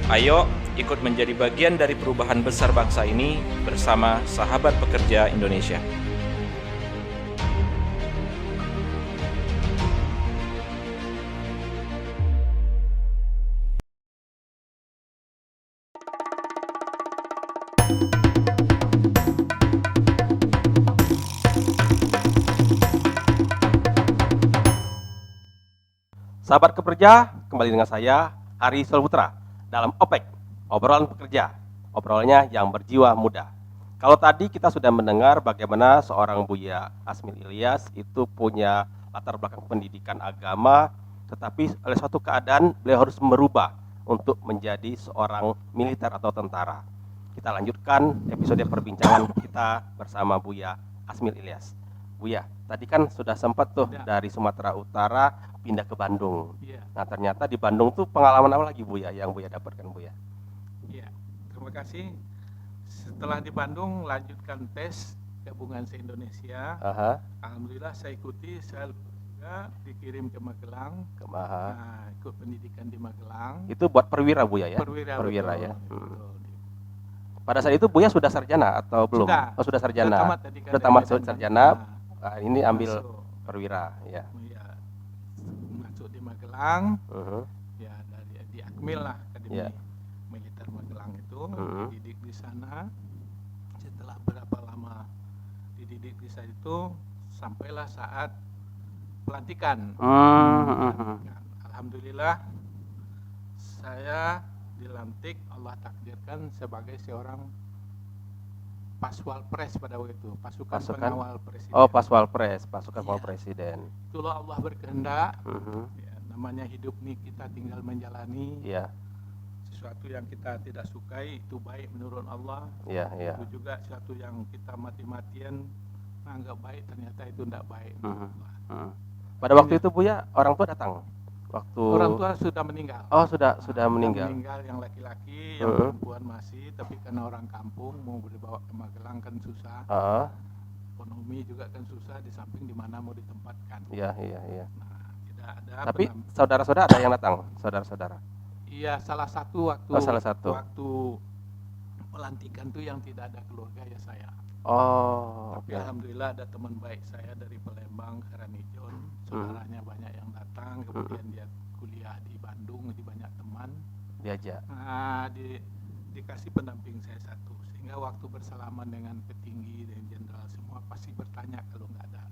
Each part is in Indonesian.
Ayo ikut menjadi bagian dari perubahan besar bangsa ini bersama Sahabat Pekerja Indonesia. Sahabat Pekerja, kembali dengan saya, Ari Solputra, dalam OPEK, obrolan pekerja, obrolannya yang berjiwa muda. Kalau tadi kita sudah mendengar bagaimana seorang Buya Asmil Ilyas itu punya latar belakang pendidikan agama, tetapi oleh suatu keadaan beliau harus merubah untuk menjadi seorang militer atau tentara. Kita lanjutkan episode perbincangan kita bersama Buya Asmil Ilyas. Buya, tadi kan sudah sempat tuh dari Sumatera Utara pindah ke Bandung. Iya, Nah, ternyata di Bandung tuh pengalaman apa lagi Buya yang Buya dapatkan Buya? iya. Terima kasih. Setelah di Bandung, lanjutkan tes gabungan se-Indonesia. Aha, Alhamdulillah saya ikuti, saya juga dikirim ke Magelang. ke Maha. Nah, ikut pendidikan di Magelang. Itu buat perwira Buya ya? Perwira, Perwira betul, ya. betul. Pada saat itu Buya sudah sarjana atau belum? Sudah. Oh, sudah sarjana. Sudah tamat tadi kan Sudah dari tamat Medan. sarjana. Nah, Ini ambil masuk. perwira ya. Iya, masuk di Magelang. Mhm. Ya, dari di Akmil lah, Akademi Iya. Militer Magelang itu. Mhm. Dididik di sana. Setelah berapa lama dididik di sana itu, sampailah saat pelantikan. Mhm. Alhamdulillah saya dilantik, Allah takdirkan sebagai seorang Paswal Pres pada waktu itu, pasukan pengawal presiden. Oh, Paswalpres, pasukan pengawal Iya. presiden. Itulah Allah berkehendak. Mhm. Ya, namanya hidup nih kita tinggal menjalani. Iya, Sesuatu yang kita tidak sukai itu baik menurut Allah. iya, iya. Itu juga sesuatu yang kita mati-matian anggap baik, ternyata itu tidak baik menurut Allah. Mhm. Pada waktu itu Buya, orang tua datang. Waktu Orang tua sudah meninggal. Oh, sudah meninggal. Meninggal yang laki-laki, yang perempuan masih, tapi karena orang kampung mau dibawa ke Magelang kan susah. Heeh. Ekonomi juga kan susah, di samping di mana mau ditempatkan. Iya, iya, iya. Nah, tidak ada. Tapi saudara-saudara ada yang datang, saudara-saudara. Iya, salah satu waktu waktu pelantikan tuh yang tidak ada keluarga ya saya. Oh, Tapi oke. alhamdulillah ada teman baik saya dari Palembang, Karanijon, saudaranya banyak yang datang, kemudian dia kuliah di Bandung, di banyak teman. Diajak. Nah, dikasih pendamping saya satu, sehingga waktu bersalaman dengan petinggi dan jenderal semua pasti bertanya kalau nggak ada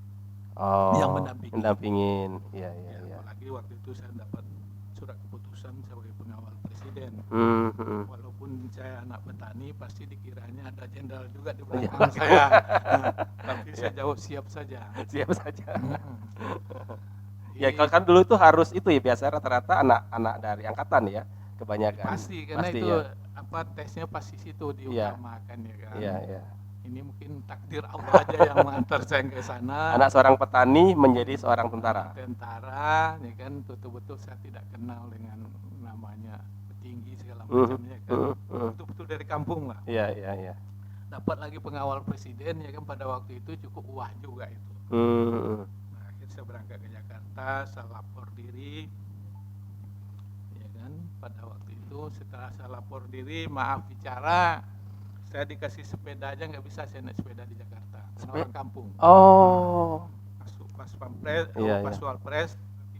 Oh, yang mendampingi. mendampingin. Iya, iya, Ya, iya. apalagi waktu itu saya dapat surat keputusan sebagai pengawal presiden. Mhm. Walaupun saya anak petani, pasti dikiranya ada jenderal juga di belakang saya. Nah, tapi saya jawab siap saja. Siap saja. Mm-mm. Ya, kalau kan dulu itu harus itu ya, biasa rata-rata anak-anak dari angkatan ya, kebanyakan. Pasti, karena Pasti, itu ya. apa tesnya pasti situ Iya. diutamakan ya kan. Iya, iya. Ini mungkin takdir Allah aja yang mengantar saya ke sana. Anak seorang petani menjadi seorang tentara. Tentara, ya kan, betul-betul saya tidak kenal dengan namanya petinggi segala macamnya kan. Betul-betul dari kampung lah. Iya, iya, iya. Dapat lagi pengawal presiden ya kan, pada waktu itu cukup wah juga itu. Mhm. Nah, akhirnya saya berangkat ke Jakarta, saya lapor diri, ya kan. Pada waktu itu setelah saya lapor diri, maaf bicara, saya dikasih sepeda aja nggak bisa saya naik sepeda di Jakarta, karena orang kampung. Oh. Masuk pas pampres, Iya, iya. Paswalpres,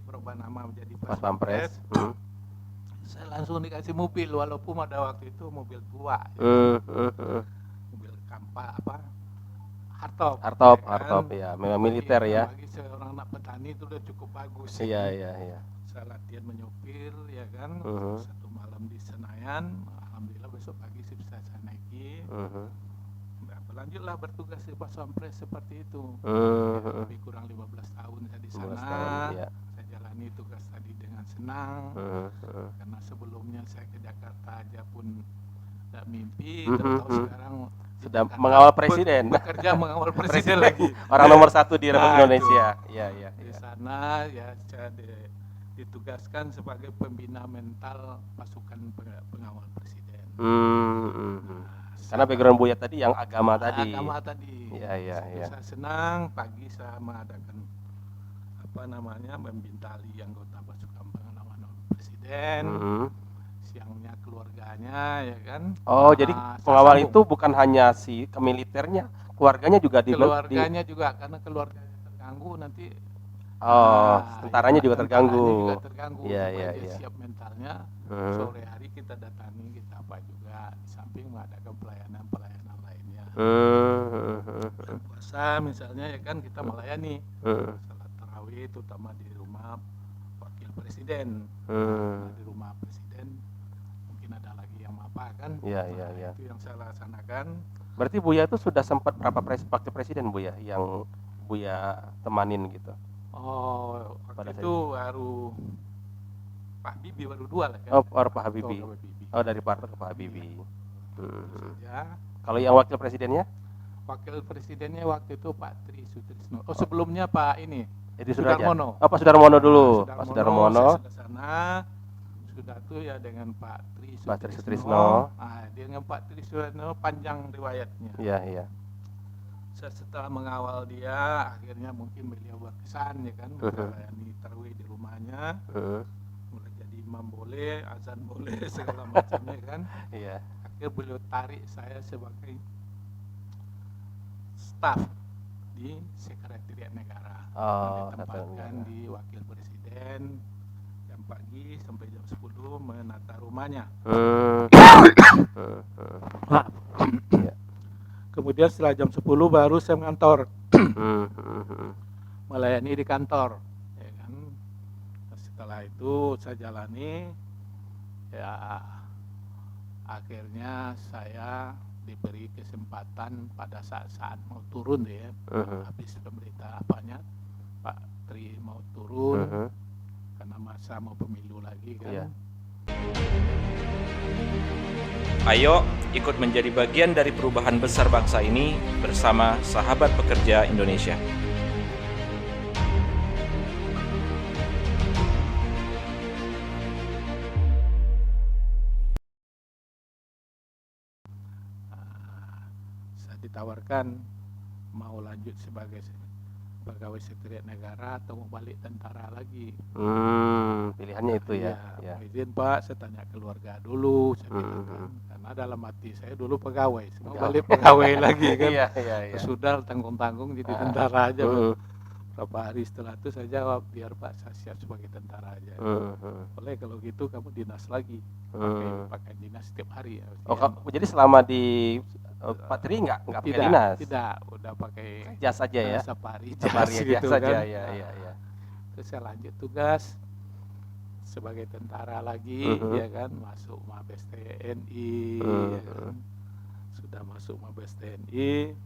berubah nama menjadi Pas pampres. Paswalpres. Saya langsung dikasih mobil, walaupun pada waktu itu mobil tua, ya. Mobil kampa apa? Hartop. Hartop, ya kan? hartop ya, memang militer ya. Bagi seorang anak petani itu udah cukup bagus. Iya, iya, iya. Saya latihan menyopir, ya kan. Satu malam di Senayan, alhamdulillah besok pagi sih bisa saya naiki. Nah, berlanjutlah bertugas di Paspampres seperti itu. Ya, lebih kurang 15 tahun saya di 15 sana. tahun, ya. Saya jalani tugas tadi dengan senang. Karena sebelumnya saya ke Jakarta aja pun tidak mimpi, tahu sekarang sudah mengawal presiden. Bekerja mengawal presiden lagi. Orang nomor 1 di Republik Indonesia. Iya, iya. Di sana ya saya ditugaskan sebagai pembina mental pasukan pengawal presiden. Karena background Buya tadi yang agama tadi. Agama tadi. Iya, iya, iya. Saya senang pagi saya mengadakan apa namanya membintali anggota pasukan pengawal presiden. panjangnya keluarganya, ya kan. Oh, jadi Saya pengawal sambung. itu bukan hanya si kemiliternya, keluarganya juga Keluarganya juga, karena keluarganya terganggu nanti. Oh, tentaranya juga Tentaranya terganggu. juga terganggu, Iya, supaya iya, dia iya. siap mentalnya. Hmm. Sore hari kita datangi, kita apa juga, di samping mengadakan pelayanan lainnya. Bulan puasa misalnya, ya kan, kita melayani salat tarawih, terutama di rumah wakil presiden. Nah, di rumah presiden mungkin ada lagi yang apa kan. Iya, Nah, iya, iya. itu yang saya laksanakan. Berarti Buya itu sudah sempat berapa wakil presiden Buya yang Buya temanin gitu? Oh, Pada waktu saat itu baru Pak Bibi baru 2 lah kan. Oh, Pak Habibie. Pak Bibi. Oh, dari partai ke Pak Habibie. Ya, Kalau yang wakil presidennya? wakil presidennya waktu itu Pak Tri Sutrisno. Oh, sebelumnya Pak ini Edi Sudrajat. Sudarmono. Oh, Pak Sudarmono dulu. Pak Saya Sudarmono. sudah sana, sudah tuh ya dengan Pak Tri Sutrisno. Pak Tri Sutrisno. Dengan Pak Tri Sutrisno panjang riwayatnya. Iya, iya. Setelah mengawal dia, akhirnya mungkin beliau berkesan, ya kan, melayani tarawih di rumahnya. Mulai jadi imam boleh, azan boleh, segala macamnya kan. Iya. Akhirnya beliau tarik saya sebagai staf di Sekretariat Negara. Oh, Ditempatkan di Wakil Presiden jam pagi sampai jam 10 menata rumahnya. Iya. Kemudian setelah jam 10 baru saya mengantor, melayani di kantor, ya kan. Setelah itu saya jalani, ya akhirnya saya diberi kesempatan pada saat mau turun ya, habis pemerintah apanya Pak Tri mau turun karena masa mau pemilu lagi kan. Iya. Ayo ikut menjadi bagian dari perubahan besar bangsa ini bersama Sahabat Pekerja Indonesia. Saya ditawarkan mau lanjut sebagai pegawai sekretariat negara atau mau balik tentara lagi. Pilihannya itu ya. Ya. Izin Pak, saya tanya keluarga dulu, saya bilang kan. Karena dalam hati saya dulu pegawai, semua balik pegawai lagi kan. Iya, iya, iya. Sudah tanggung-tanggung jadi tentara aja. Berapa hari setelah itu saya jawab, biar Pak saya siap sebagai tentara aja. Boleh kalau gitu kamu dinas lagi, pakai dinas setiap hari. Ya. Oh, jadi selama di Pak Tri nggak pakai dinas? Tidak, udah pakai jas saja ya. safari Safari jas gitu saja kan. ya, iya, iya. Terus saya lanjut tugas sebagai tentara lagi, ya kan, masuk Mabes TNI, ya kan. Sudah masuk Mabes TNI,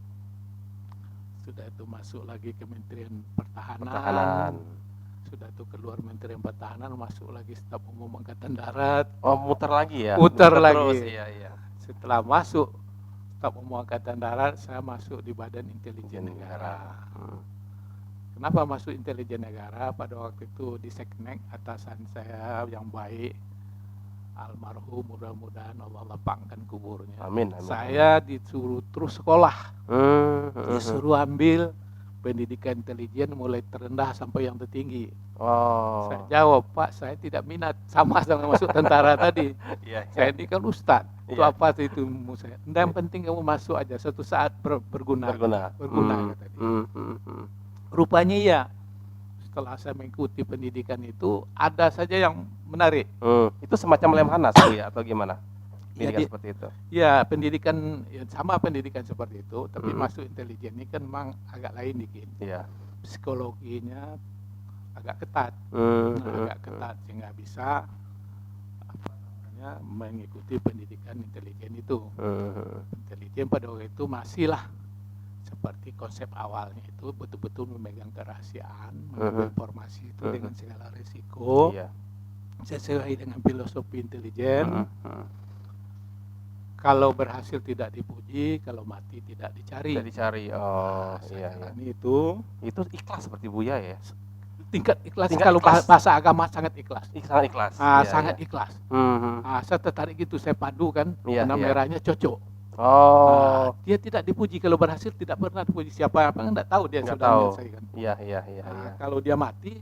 sudah itu masuk lagi Kementerian Pertahanan. Sudah itu keluar Kementerian Pertahanan, masuk lagi Staf Umum Angkatan Darat. Oh, muter lagi ya? Muter lagi. Terus, iya, iya. Setelah masuk Staf Umum Angkatan Darat, saya masuk di Badan Intelijen Negara. Kenapa masuk Intelijen Negara? Pada waktu itu di Seknek, atasan saya yang baik, almarhum, mudah-mudahan Allah lapangkan kuburnya. Amin, amin. Saya disuruh terus sekolah, disuruh ambil pendidikan intelijen mulai terendah sampai yang tertinggi. Oh. Saya jawab, Pak, saya tidak minat, sama masuk tentara tadi. Iya, Saya ini kan ustad, itu Iya. apa itu saya? Yang penting kamu masuk aja, suatu saat berguna. Berguna kata dia. Rupanya ya, setelah saya mengikuti pendidikan itu, ada saja yang menarik. Itu semacam lemhanas Bu ya, atau gimana? Pendidikan seperti itu? Ya, pendidikan ya, sama pendidikan seperti itu, tapi masuk intelijen ini kan memang agak lain dikit. Iya. Psikologinya agak ketat, agak ketat sehingga bisa mengikuti pendidikan intelijen itu. Intelijen pada waktu itu masihlah seperti konsep awalnya itu betul-betul memegang kerahasiaan, mengambil informasi itu dengan segala risiko, Iya. sesuai dengan filosofi intelijen. Kalau berhasil tidak dipuji, kalau mati tidak dicari. Tidak dicari. Oh, iya, iya. Itu ikhlas seperti Buya ya? tingkat ikhlas. Tingkat Kalau ikhlas. bahasa agama sangat ikhlas. Sangat ikhlas. Iya, Sangat iya. ikhlas. Mhm. Saya tertarik gitu, saya padu kan, Iya, karena iya. merahnya cocok. Oh. Dia tidak dipuji, kalau berhasil tidak pernah dipuji siapa, apa enggak tahu dia Nggak sudah tahu. menyelesaikan. Iya, iya, iya. iya. Kalau dia mati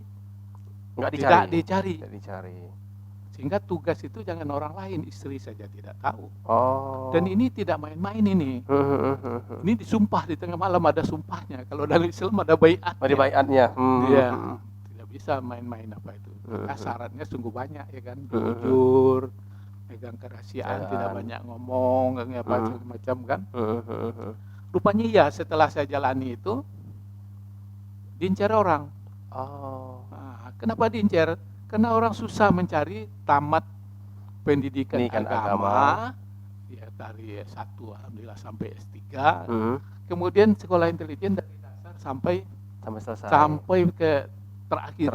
Nggak tidak dicari. Tidak dicari. Sehingga tugas itu jangan orang lain, istri saja tidak tahu. Oh. Dan ini tidak main-main ini. Ini disumpah di tengah malam, ada sumpahnya. Kalau dalam Islam ada baiat. Ada baiatnya. Iya. Tidak bisa main-main apa itu. Maka syaratnya sungguh banyak ya kan. Jujur, pegang kerahasiaan, tidak banyak ngomong, nggak macam-macam kan. Rupanya ya setelah saya jalani itu diincar orang. Oh. Nah, kenapa diincar? Karena orang susah mencari tamat pendidikan agama. Ya dari S1 alhamdulillah sampai S3. Kemudian sekolah intelijen dari dasar sampai selesai. Sampai ke terakhir.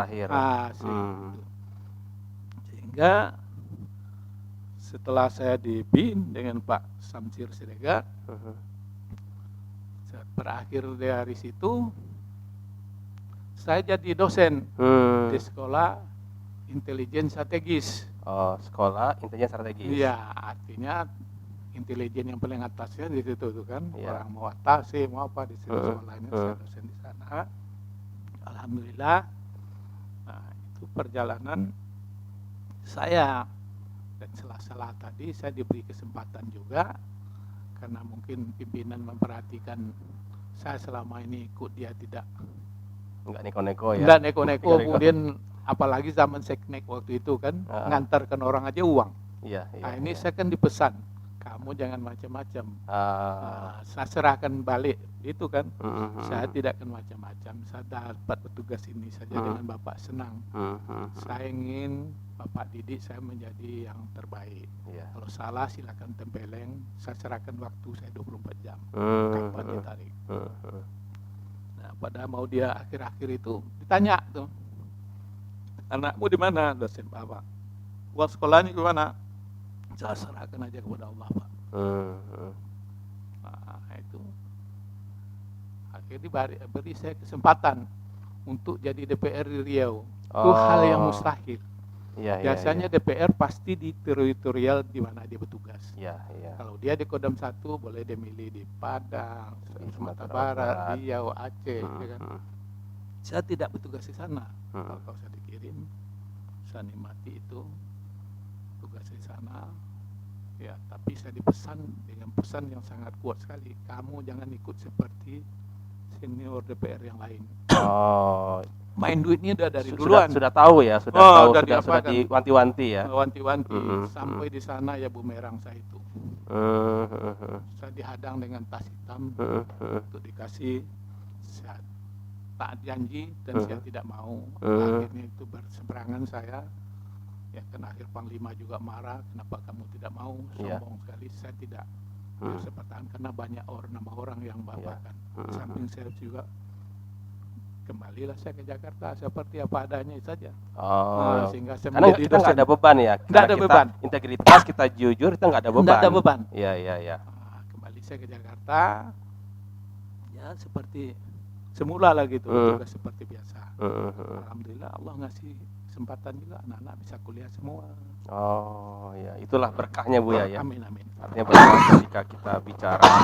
Sehingga setelah saya di BIN dengan Pak Samsir Siregar, berakhir dari situ saya jadi dosen di sekolah intelijen strategis. Oh, sekolah intelijen strategis. Iya, artinya intelijen yang paling atasnya di situ tuh kan. Ya. Orang mau atasi, mau apa di situ sekolahnya, saya dosen di sana. Alhamdulillah. Nah, itu perjalanan saya, dan salah tadi saya diberi kesempatan juga karena mungkin pimpinan memperhatikan saya selama ini ikut dia tidak Enggak neko-neko ya. enggak neko-neko, kemudian apalagi zaman seknek waktu itu kan, ngantarkan orang aja uang. Iya, Nah, ini saya kan dipesan, kamu jangan macam-macam. Saya serahkan balik itu kan. Saya tidak akan macam-macam. Saya dapat petugas ini saja dengan Bapak senang. Saya ingin Bapak didik saya menjadi yang terbaik. Kalau salah silakan tempeleng. Saya serahkan waktu saya 24 jam. Kapan ditarik. Nah, pada mau dia akhir-akhir itu ditanya tuh, anakmu di mana? Dosen Bapak. Uang sekolahnya gimana? Saya serahkan aja kepada Allah, Pak. Nah, itu akhirnya beri saya kesempatan untuk jadi DPR di Riau. Itu hal yang mustahil. Biasanya DPR pasti di teritorial di mana dia bertugas. Kalau dia di Kodam 1 boleh dia milih di Padang, Sumatera Barat, Riau, Aceh. Ya kan? Saya tidak bertugas di sana. Kalau saya dikirim, saya nikmati itu tugas di sana. Ya, tapi saya dipesan dengan pesan yang sangat kuat sekali. Kamu jangan ikut seperti senior DPR yang lain. Main duitnya udah dari duluan. Sudah tahu ya, sudah diwanti-wanti ya. Wanti-wanti sampai di sana ya bumerang saya itu. Saya dihadang dengan tas hitam untuk dikasih. Saya tak janji dan saya tidak mau. Akhirnya itu berseberangan saya. Ya kan akhir Panglima juga marah, kenapa kamu tidak mau? Sombong sekali. Saya tidak bisa pertahan karena banyak nama orang yang bawakan. Samping saya juga kembalilah saya ke Jakarta seperti apa adanya saja. Sehingga saya karena kita nggak ada beban ya. Nggak ada beban. Integritas, kita jujur, kita nggak ada beban. Nggak ada beban. Iya. Kembali saya ke Jakarta, ya seperti semula lah gitu, juga seperti biasa. Alhamdulillah Allah ngasih kesempatan juga anak-anak bisa kuliah semua. Ya itulah berkahnya Bu ya. Amin. Artinya berkah ketika kita bicara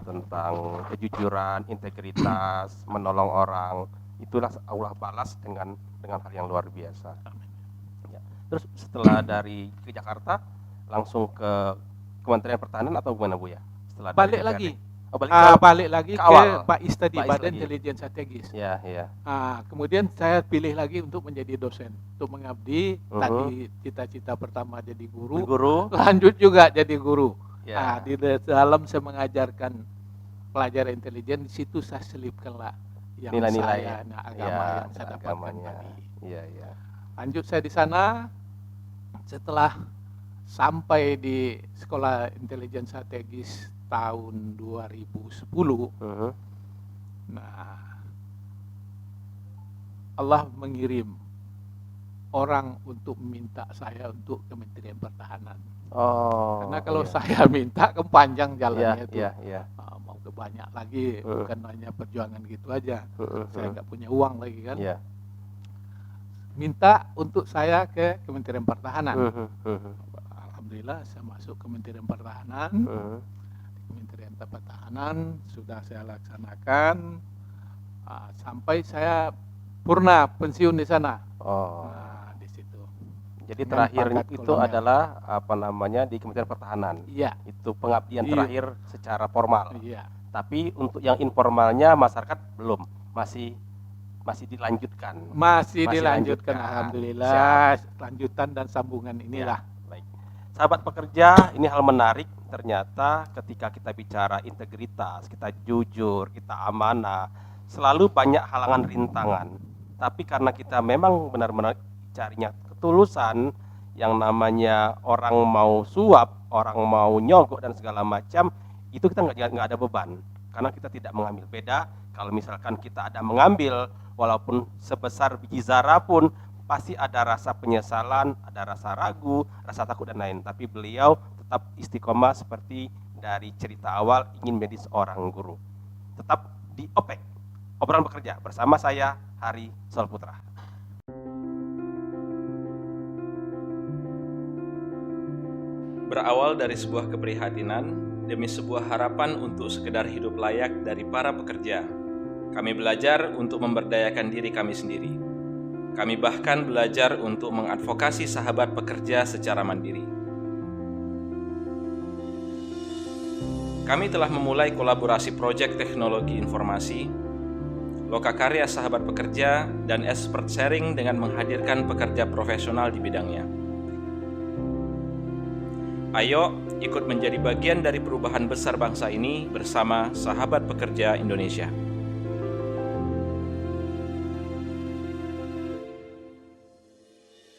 tentang kejujuran, integritas, menolong orang, itulah Allah balas dengan hal yang luar biasa. Amin. Ya. Terus setelah dari ke Jakarta langsung ke Kementerian Pertahanan atau gimana Bu ya? Setelah balik lagi. Balik lagi ke BAIS tadi, Badan Intelijen Strategis. Iya. Kemudian saya pilih lagi untuk menjadi dosen, untuk mengabdi. Tadi cita-cita pertama jadi guru. Lanjut juga jadi guru. Di dalam saya mengajarkan pelajaran intelijen, di situ saya selipkanlah yang nilai-nilai agama yang saya dapatkan tadi. Lanjut saya di sana, setelah sampai di Sekolah Intelijen Strategis tahun 2010. Nah, Allah mengirim orang untuk meminta saya untuk Kementerian Pertahanan. Karena kalau saya minta panjang jalannya itu. Mau ke banyak lagi, bukan hanya perjuangan gitu aja. Saya nggak punya uang lagi kan. Minta untuk saya ke Kementerian Pertahanan. Alhamdulillah saya masuk Kementerian Pertahanan. Kementerian Pertahanan sudah saya laksanakan sampai saya purna pensiun di sana. Di situ. Jadi dengan terakhir pangkat itu kolonel. adalah apa namanya di Kementerian Pertahanan. Iya, Itu pengabdian Iya. terakhir secara formal. iya. Tapi untuk yang informalnya masyarakat belum, masih dilanjutkan. Masih Masih dilanjutkan, lanjutkan. alhamdulillah. Lanjutan dan sambungan inilah. Ya, baik. Sahabat pekerja, ini hal menarik. Ternyata ketika kita bicara integritas, kita jujur, kita amanah, selalu banyak halangan rintangan. Tapi karena kita memang benar-benar carinya ketulusan, yang namanya orang mau suap, orang mau nyogok dan segala macam, itu kita nggak ada beban karena kita tidak mengambil. Beda kalau misalkan kita ada mengambil, walaupun sebesar biji zarah pun pasti ada rasa penyesalan, ada rasa ragu, rasa takut dan lain. Tapi beliau tetap istiqomah seperti dari cerita awal ingin menjadi seorang guru. Tetap di OPEK, obrolan bekerja bersama saya Hari Solputra. Berawal dari sebuah keprihatinan demi sebuah harapan untuk sekedar hidup layak dari para pekerja, kami belajar untuk memberdayakan diri kami sendiri. Kami bahkan belajar untuk mengadvokasi sahabat pekerja secara mandiri. Kami telah memulai kolaborasi proyek teknologi informasi, lokakarya sahabat pekerja, dan expert sharing dengan menghadirkan pekerja profesional di bidangnya. Ayo ikut menjadi bagian dari perubahan besar bangsa ini bersama Sahabat Pekerja Indonesia.